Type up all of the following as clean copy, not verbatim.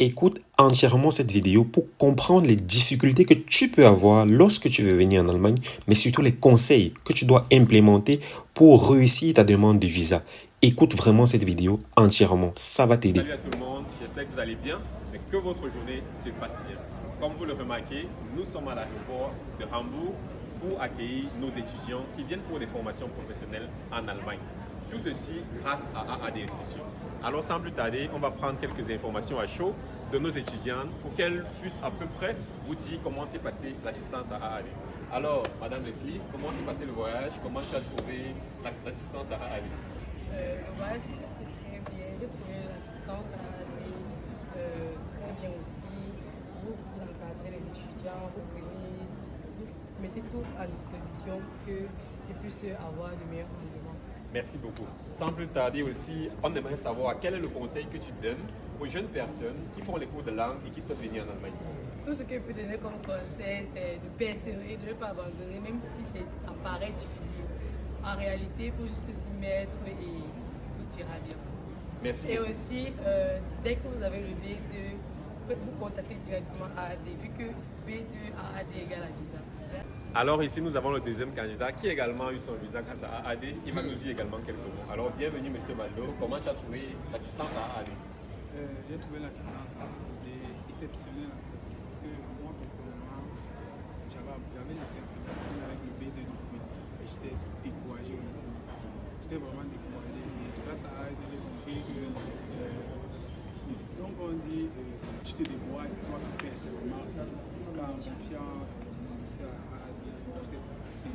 Écoute entièrement cette vidéo pour comprendre les difficultés que tu peux avoir lorsque tu veux venir en Allemagne, mais surtout les conseils que tu dois implémenter pour réussir ta demande de visa. Écoute vraiment cette vidéo entièrement, ça va t'aider. Salut à tout le monde, j'espère que vous allez bien et que votre journée se passe bien. Comme vous le remarquez, nous sommes à l'aéroport de Hambourg pour accueillir nos étudiants qui viennent pour des formations professionnelles en Allemagne. Tout ceci grâce à AAD Institutions. Alors sans plus tarder, on va prendre quelques informations à chaud de nos étudiantes pour qu'elles puissent à peu près vous dire comment s'est passée l'assistance à AAD. Alors, Madame Leslie, comment s'est passé le voyage? Comment tu as trouvé l'assistance à AAD? Le voyage s'est passé très bien. J'ai trouvé l'assistance à AAD très bien aussi. Vous encadrez les étudiants, vous mettez tout à disposition pour qu'ils puissent avoir le meilleur rendement. Merci beaucoup. Sans plus tarder aussi, on aimerait savoir quel est le conseil que tu donnes aux jeunes personnes qui font les cours de langue et qui souhaitent venir en Allemagne. Tout ce que je peux donner comme conseil, c'est de persévérer, de ne pas abandonner, même si ça paraît difficile. En réalité, il faut juste s'y mettre et tout ira bien. Merci Et beaucoup. aussi, dès que vous avez le B2, vous pouvez vous contacter directement à AAD, vu que B2 AAD égale à visa. Alors ici, nous avons le deuxième candidat qui a également eu son visa grâce à AAD. Il va nous dire également quelques mots. Alors bienvenue Monsieur Baldo. Comment tu as trouvé l'assistance à AAD? J'ai trouvé l'assistance à AAD exceptionnelle en fait. Parce que moi personnellement, j'avais laissé un peu avec le B2 depuis et j'étais découragé honnêtement. J'étais vraiment découragé. Et grâce à AAD, j'ai compris que donc on dit tu te débrouilles, c'est toi qui fais, c'est vraiment quand confiant monsieur à AAD, tout s'est passé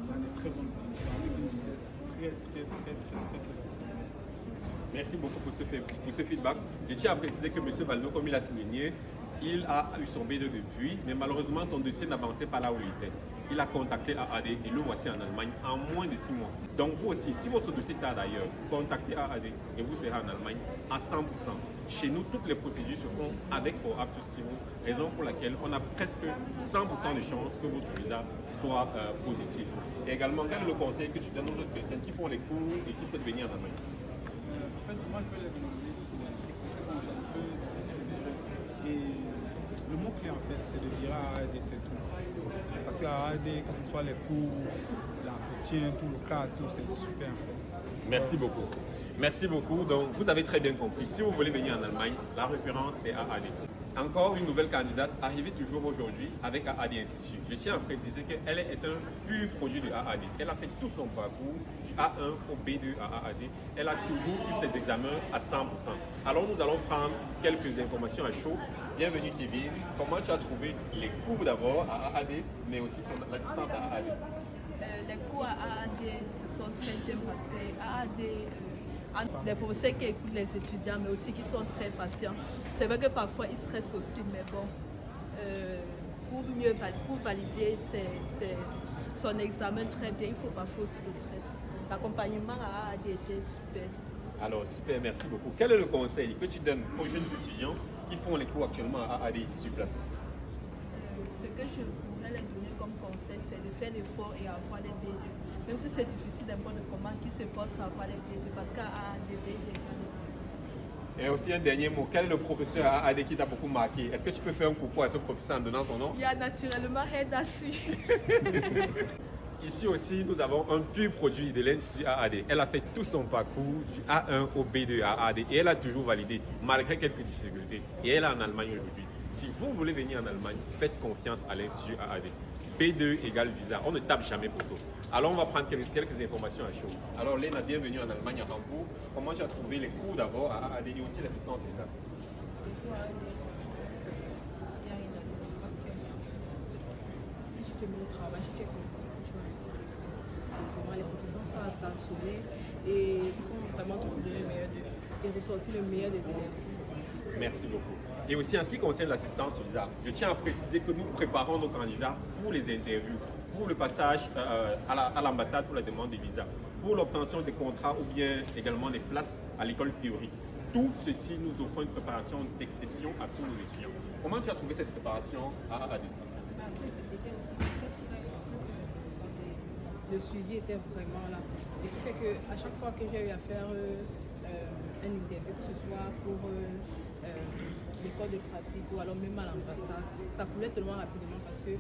dans de très bonnes conditions, avec une vitesse très Merci beaucoup pour ce feedback. Je tiens à préciser que M. Baldo, comme il a souligné, il a eu son B2 depuis, mais malheureusement son dossier n'avançait pas là où il était. Il a contacté AAD et le voici en Allemagne en moins de 6 mois. Donc vous aussi, si votre dossier tarde d'ailleurs, contactez AAD et vous serez en Allemagne à 100%. Chez nous, toutes les procédures se font avec For Up to Zero, raison pour laquelle on a presque 100% de chances que votre visa soit positif. Et également, quel est le conseil que tu donnes aux autres personnes qui font les cours et qui souhaitent venir en Allemagne? En fait, moi je peux les demander et le mot-clé en fait, c'est de dire à AAD, c'est tout. Parce qu'à AAD, que ce soit les cours, l'entretien, tout le cadre, tout, c'est super en fait. Merci beaucoup. Merci beaucoup. Donc, vous avez très bien compris. Si vous voulez venir en Allemagne, la référence, c'est AAD. Encore une nouvelle candidate arrivée toujours aujourd'hui avec AAD Institut. Je tiens à préciser qu'elle est un pur produit de AAD. Elle a fait tout son parcours du A1 au B2 à AAD. Elle a toujours eu ses examens à 100%. Alors, nous allons prendre quelques informations à chaud. Bienvenue Kevin. Comment tu as trouvé les cours d'abord à AAD, mais aussi l'assistance à AAD? Les cours à AAD se sont très bien passés. AAD, des professeurs qui écoutent les étudiants, mais aussi qui sont très patients. C'est vrai que parfois ils stressent aussi, mais bon, pour valider son examen très bien, il ne faut pas faire aussi le stress. L'accompagnement à AAD était super. Alors super, merci beaucoup. Quel est le conseil que tu donnes aux jeunes étudiants qui font les cours actuellement à AAD sur place? Ce que je pourrais leur donner comme conseil, c'est de faire l'effort et avoir les B2. Même si c'est difficile d'un point de commande, qui se force à avoir les B2 parce qu'à AAD, et aussi un dernier mot, quel est le professeur à AAD qui t'a beaucoup marqué? Est-ce que tu peux faire un coucou à ce professeur en donnant son nom? il y a naturellement Hedassi. Ici aussi, nous avons un pur produit de l'Institut AAD. Elle a fait tout son parcours du A1 au B2 à AAD et elle a toujours validé malgré quelques difficultés. Et elle est en Allemagne aujourd'hui. Si vous voulez venir en Allemagne, faites confiance à l'Institut AAD. B2 égale visa. On ne tape jamais pour tout. Alors, on va prendre quelques informations à chaud. Alors, Léna, bienvenue en Allemagne, à Hambourg. Comment tu as trouvé les cours d'abord à AAD et aussi l'assistance visa? Si tu te mets au travail, si tu es concentré, tu vas réussir. Les professeurs sont attentionnés et ils font vraiment tout le meilleur et ressortir le meilleur des élèves. Merci beaucoup. Et aussi en ce qui concerne l'assistance visa, je tiens à préciser que nous préparons nos candidats pour les interviews, pour le passage à l'ambassade pour la demande de visa, pour l'obtention des contrats ou bien également des places à l'école théorique. Tout ceci, nous offrons une préparation d'exception à tous nos étudiants. Comment tu as trouvé cette préparation à AAD? Le suivi était vraiment là. Ce qui fait qu'à chaque fois que j'ai eu à faire une interview, que ce soit pour école de pratique ou alors même à l'ambassade, ça coulait tellement rapidement parce que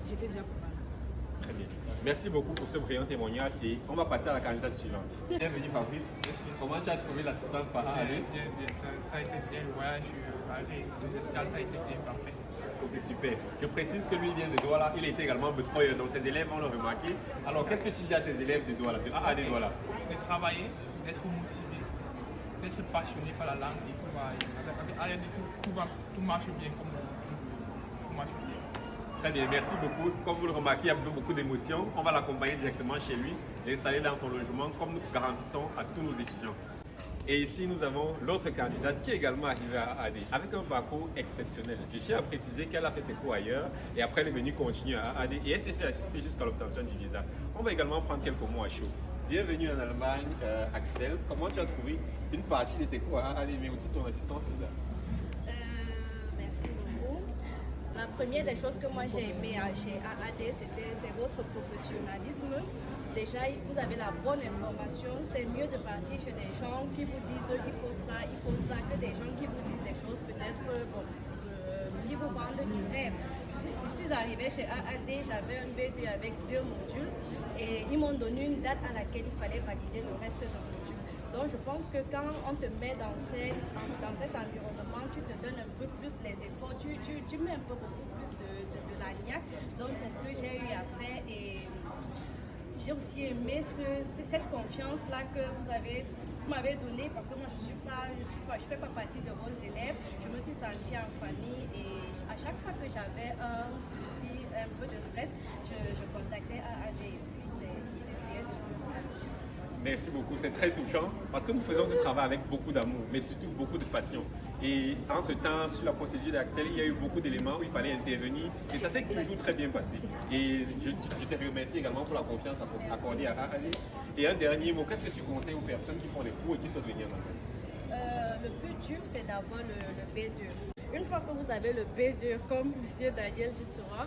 j'étais déjà préparée. Très bien. Merci beaucoup pour ce brillant témoignage et on va passer à la candidate suivante. Bienvenue Fabrice. Comment tu as trouvé l'assistance par AAD? Bien, ça a été bien. Le voyage avec 2 escales, ça a été bien parfait. Ok, super. Je précise que lui vient de Douala, il était également betreuil, donc ses élèves vont le remarquer. Alors, qu'est-ce que tu dis à tes élèves de Douala, de AAD Douala? De travailler, d'être motivé, d'être passionné par la langue et tout va. Avec AAD, tout marche bien comme tout marche bien. Très bien, merci beaucoup. Comme vous le remarquez, il y a beaucoup d'émotions. On va l'accompagner directement chez lui, l'installer dans son logement, comme nous garantissons à tous nos étudiants. Et ici, nous avons l'autre candidate qui est également arrivée à AD avec un parcours exceptionnel. Je tiens à préciser qu'elle a fait ses cours ailleurs et après elle est venue continuer à AD et elle s'est fait assister jusqu'à l'obtention du visa. On va également prendre quelques mots à chaud. Bienvenue en Allemagne, Axel. Comment tu as trouvé une partie de tes cours à AD, mais aussi ton assistance visa? Merci beaucoup. La première des choses que moi j'ai aimé chez AAD, c'est votre professionnalisme. Déjà, vous avez la bonne information. C'est mieux de partir chez des gens qui vous disent il faut ça, que des gens qui vous disent des choses peut-être qui vous vendent du rêve. Je suis arrivée chez AAD, j'avais un B2 avec 2 modules et ils m'ont donné une date à laquelle il fallait valider le reste des modules. Donc je pense que quand on te met dans cet environnement, tu te donnes un peu plus les efforts, tu mets un peu beaucoup plus de la niaque. Donc c'est ce que j'ai eu à faire et j'ai aussi aimé cette confiance-là que vous m'avez donnée parce que moi je fais pas partie de vos élèves. Je me suis sentie en famille et à chaque fois que j'avais un souci, un peu de stress, je contactais AAD et puis ils essayaient de me. Merci beaucoup, c'est très touchant parce que nous faisons ce travail avec beaucoup d'amour, mais surtout beaucoup de passion. Et entre-temps, sur la procédure d'Axel, il y a eu beaucoup d'éléments où il fallait intervenir et ça s'est toujours très bien passé. Et je te remercie également pour la confiance accordée à AAD. Et un dernier mot, qu'est-ce que tu conseilles aux personnes qui font des cours et qui souhaitent venir en Le plus dur, c'est d'avoir le B2. Une fois que vous avez le B2, comme M. Daniel dit souvent,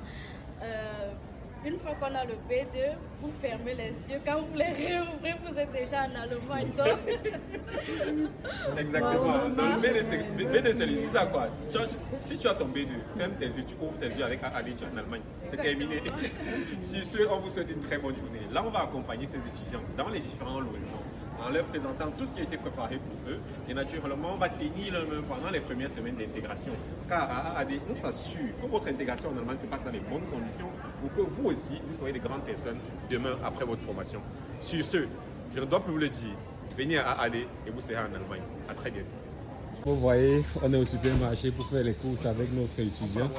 une fois qu'on a le B2, vous fermez les yeux. Quand vous les réouvrez, vous êtes déjà en Allemagne. Exactement. Donc, B2, c'est le visa quoi. Si tu as ton B2, ferme tes yeux, tu ouvres tes yeux avec AAD, tu es en Allemagne. C'est terminé. Sur ce, on vous souhaite une très bonne journée. Là, on va accompagner ces étudiants dans les différents logements, en leur présentant tout ce qui a été préparé pour eux. Et naturellement, on va tenir la main pendant les premières semaines d'intégration. Car à AAD, on s'assure que votre intégration en Allemagne se passe dans les bonnes conditions pour que vous aussi, vous soyez des grandes personnes demain après votre formation. Sur ce, je ne dois plus vous le dire, venez à AAD et vous serez en Allemagne. À très bientôt. Vous voyez, on est au supermarché pour faire les courses avec notre étudiant.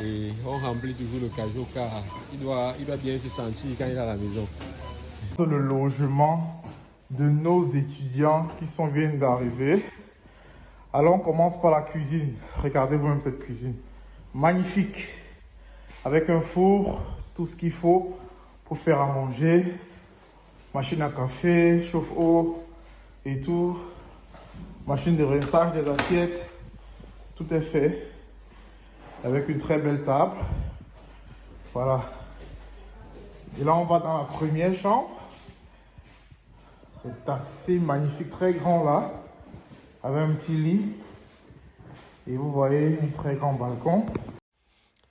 Et on remplit toujours le cajot car il doit bien se sentir quand il est à la maison. Le logement de nos étudiants qui viennent d'arriver. Alors on commence par la cuisine. Regardez vous-même cette cuisine. Magnifique. Avec un four, tout ce qu'il faut pour faire à manger. Machine à café, chauffe-eau et tout. Machine de rinçage des assiettes. Tout est fait. Avec une très belle table. Voilà. Et là on va dans la première chambre. C'est assez magnifique, très grand là, avec un petit lit. Et vous voyez un très grand balcon.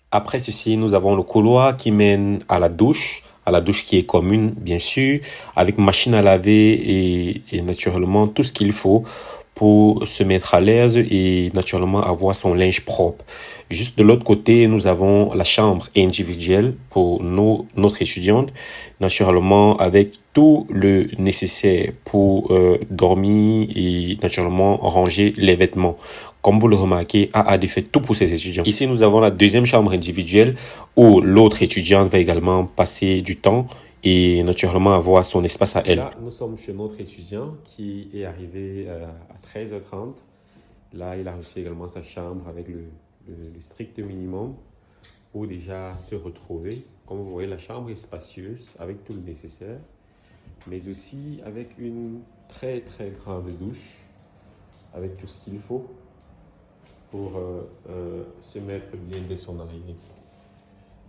Après ceci, nous avons le couloir qui mène à la douche qui est commune, bien sûr, avec machine à laver et naturellement tout ce qu'il faut pour se mettre à l'aise et naturellement avoir son linge propre. Juste de l'autre côté, nous avons la chambre individuelle pour notre étudiante, naturellement avec tout le nécessaire pour dormir et naturellement ranger les vêtements. Comme vous le remarquez, AAD fait tout pour ses étudiants. Ici, nous avons la deuxième chambre individuelle où l'autre étudiante va également passer du temps et naturellement avoir son espace à elle. Là, nous sommes chez notre étudiant qui est arrivé à 13h30. Là, il a reçu également sa chambre avec le strict minimum pour déjà se retrouver. Comme vous voyez, la chambre est spacieuse avec tout le nécessaire, mais aussi avec une très très grande douche avec tout ce qu'il faut pour se mettre bien dès son arrivée.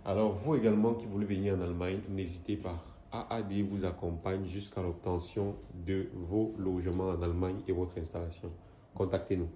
Alors vous également qui voulez venir en Allemagne, n'hésitez pas. AAD vous accompagne jusqu'à l'obtention de vos logements en Allemagne et votre installation. Contactez-nous.